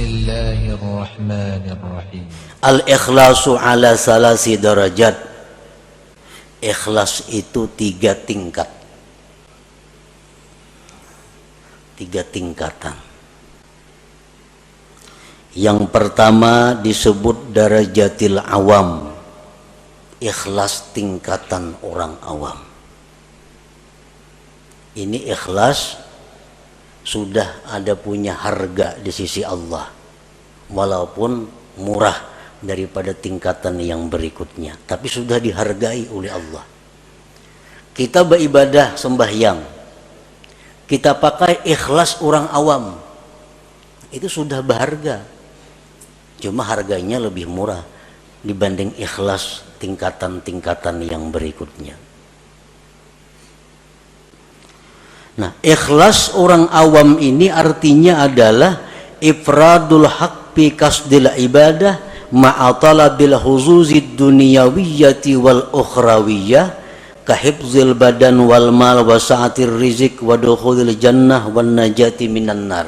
Bismillahirrahmanirrahim. Al-ikhlasu ala salasi darajat. Ikhlas itu 3 tingkat. 3 tingkatan. Yang pertama disebut darajatil awam. Ikhlas tingkatan orang awam. Ini ikhlas sudah ada punya harga di sisi Allah, walaupun murah daripada tingkatan yang berikutnya, tapi sudah dihargai oleh Allah. Kita beribadah sembahyang, kita pakai ikhlas orang awam, itu sudah berharga, cuma harganya lebih murah dibanding ikhlas tingkatan-tingkatan yang berikutnya. Nah, ikhlas orang awam ini artinya adalah ifradul haq bi kasdil ibadah ma'a talabil huzuzid dunyawiyyati wal ukhrawiyyah ka hifzil badan wal mal wa sa'atir rizq wa dukhulil jannah wan najati minan nar.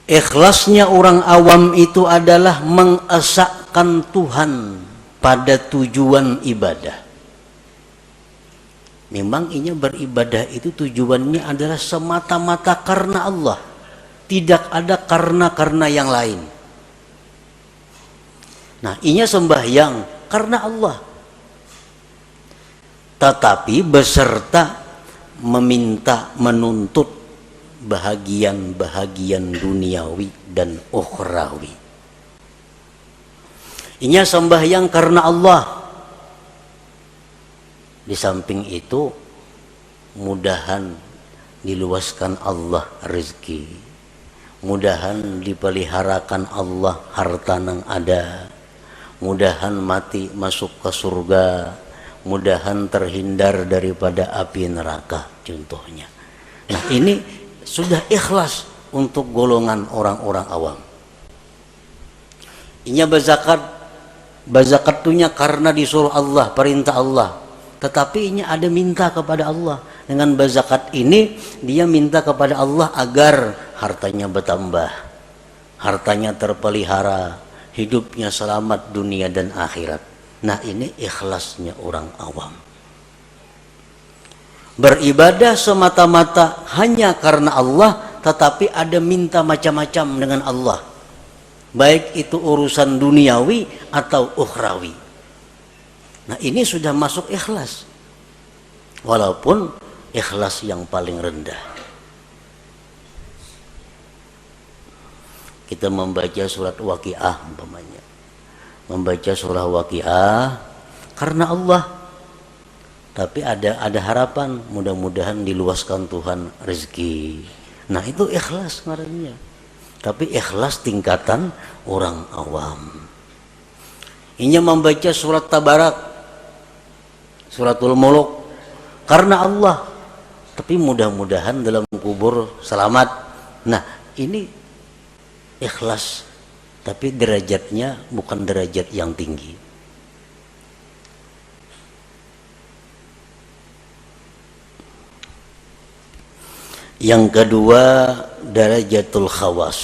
Ikhlasnya orang awam itu adalah mengesahkan Tuhan pada tujuan ibadah. Memang inya beribadah itu tujuannya adalah semata-mata karena Allah, tidak ada karena yang lain. Nah, inya sembahyang karena Allah, tetapi beserta meminta, menuntut bahagian-bahagian duniawi dan ukhrawi. Inya sembahyang karena Allah. Di samping itu, mudahan diluaskan Allah rezeki, mudahan dipeliharakan Allah harta nang ada, mudahan mati masuk ke surga, mudahan terhindar daripada api neraka, contohnya. Nah, ini sudah ikhlas untuk golongan orang-orang awam. Inya bazakatunya karena disuruh Allah, perintah Allah. Tetapi ini ada minta kepada Allah. Dengan berzakat ini dia minta kepada Allah agar hartanya bertambah, hartanya terpelihara, hidupnya selamat dunia dan akhirat. Nah, ini ikhlasnya orang awam. Beribadah semata-mata hanya karena Allah, tetapi ada minta macam-macam dengan Allah, baik itu urusan duniawi atau ukhrawi. Nah, ini sudah masuk ikhlas, walaupun ikhlas yang paling rendah. Kita membaca surat Waqiah umpamanya, membaca surah Waqiah karena Allah, tapi ada harapan, mudah-mudahan diluaskan Tuhan rezeki. Nah, itu ikhlas ngarannya, tapi ikhlas tingkatan orang awam. Ini membaca surat Tabarak, Suratul Muluk karena Allah, tapi mudah-mudahan dalam kubur selamat. Nah, ini ikhlas, tapi derajatnya bukan derajat yang tinggi. Yang kedua, darajatul khawas,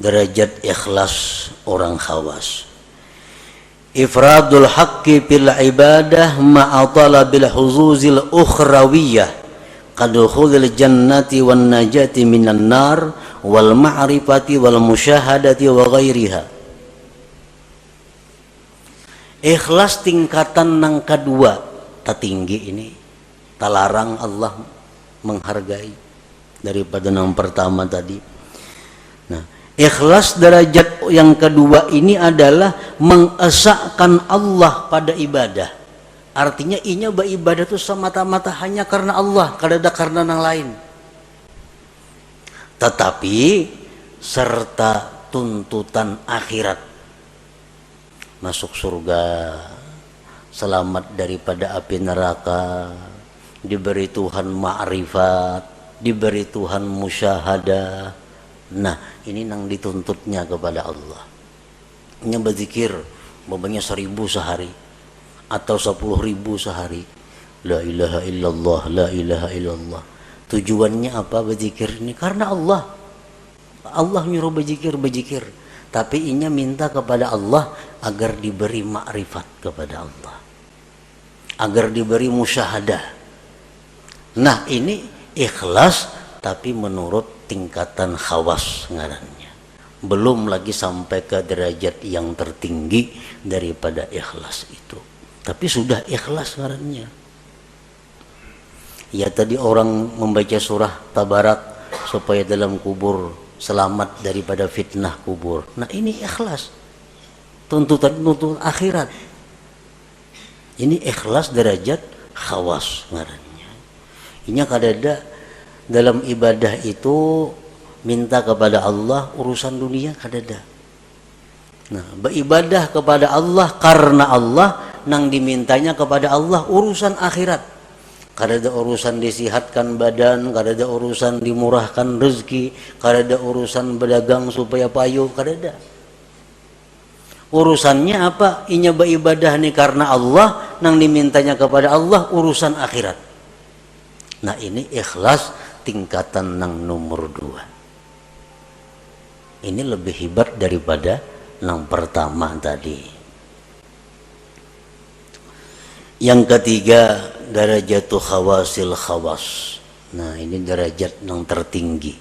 derajat ikhlas orang khawas. Ifradul haqqi bil ibadah ma'a talabil huzuzil ukhrawiyyah kadukhulil jannati wan najati minan nar wal ma'rifati wal musyahadati wa ghairiha. Ikhlas tingkatan yang kedua tertinggi ini, talarang Allah menghargai daripada yang pertama tadi. Nah, ikhlas derajat yang kedua ini adalah mengesahkan Allah pada ibadah. Artinya inya beribadah itu semata-mata hanya karena Allah, kada ada karena yang lain. Tetapi serta tuntutan akhirat, masuk surga, selamat daripada api neraka, diberi Tuhan ma'rifat, diberi Tuhan musyahadah. Nah, ini yang dituntutnya kepada Allah. Ini berzikir babanya 1000 sehari atau 10.000 sehari. La ilaha illallah, la ilaha illallah. Tujuannya apa berzikir ini? Karena Allah. Allah nyuruh berzikir. Tapi inya minta kepada Allah agar diberi makrifat kepada Allah. Agar diberi musyahadah. Nah, ini ikhlas tapi menurut tingkatan khawas ngarannya. Belum lagi sampai ke derajat yang tertinggi daripada ikhlas itu. Tapi sudah ikhlas ngarannya. Ya tadi orang membaca surah Tabarak supaya dalam kubur selamat daripada fitnah kubur. Nah ini ikhlas. Tuntutan akhirat. Ini ikhlas derajat khawas ngarannya. Ini kadada dalam ibadah itu minta kepada Allah urusan dunia kadada. Nah, beribadah kepada Allah karena Allah, nang dimintanya kepada Allah urusan akhirat. Kadada urusan disihatkan badan, kadada urusan dimurahkan rezeki, kadada urusan berdagang supaya payu, kadada. Urusannya apa? Inya beribadah nih karena Allah, nang dimintanya kepada Allah urusan akhirat. Nah ini ikhlas tingkatan nang nomor 2. Ini lebih hebat daripada yang pertama tadi. Yang ketiga, darajatul khawasil khawas. Nah ini derajat yang tertinggi.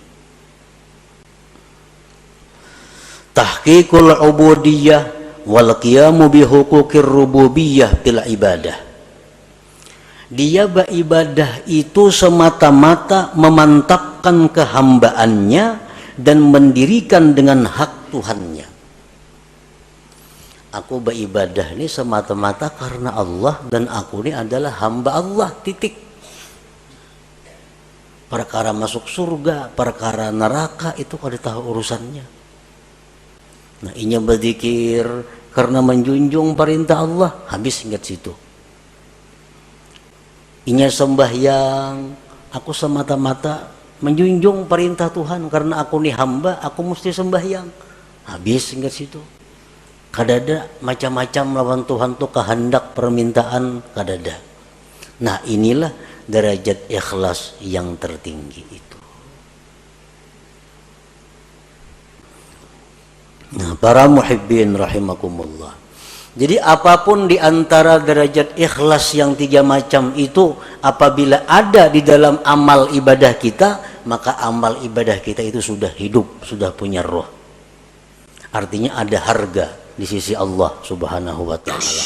Tahqiqul ubudiyah wal qiyamu bi huquqir rububiyah fil ibadah. Dia beribadah itu semata-mata memantapkan kehambaannya dan mendirikan dengan hak Tuhannya. Aku beribadah ini semata-mata karena Allah dan aku ini adalah hamba Allah, titik. Perkara masuk surga, perkara neraka itu kada tahu urusannya. Nah, inya berzikir karena menjunjung perintah Allah, habis ingat situ. Inya sembahyang, aku semata-mata menjunjung perintah Tuhan karena aku ini hamba, aku mesti sembahyang. Habis ingat situ. Kadada macam-macam lawan Tuhan tuh kehendak permintaan kadada. Nah inilah derajat ikhlas yang tertinggi itu. Nah para muhibbin rahimakumullah. Jadi apapun di antara derajat ikhlas yang 3 macam itu apabila ada di dalam amal ibadah kita, maka amal ibadah kita itu sudah hidup, sudah punya roh. Artinya ada harga di sisi Allah Subhanahu wa ta'ala.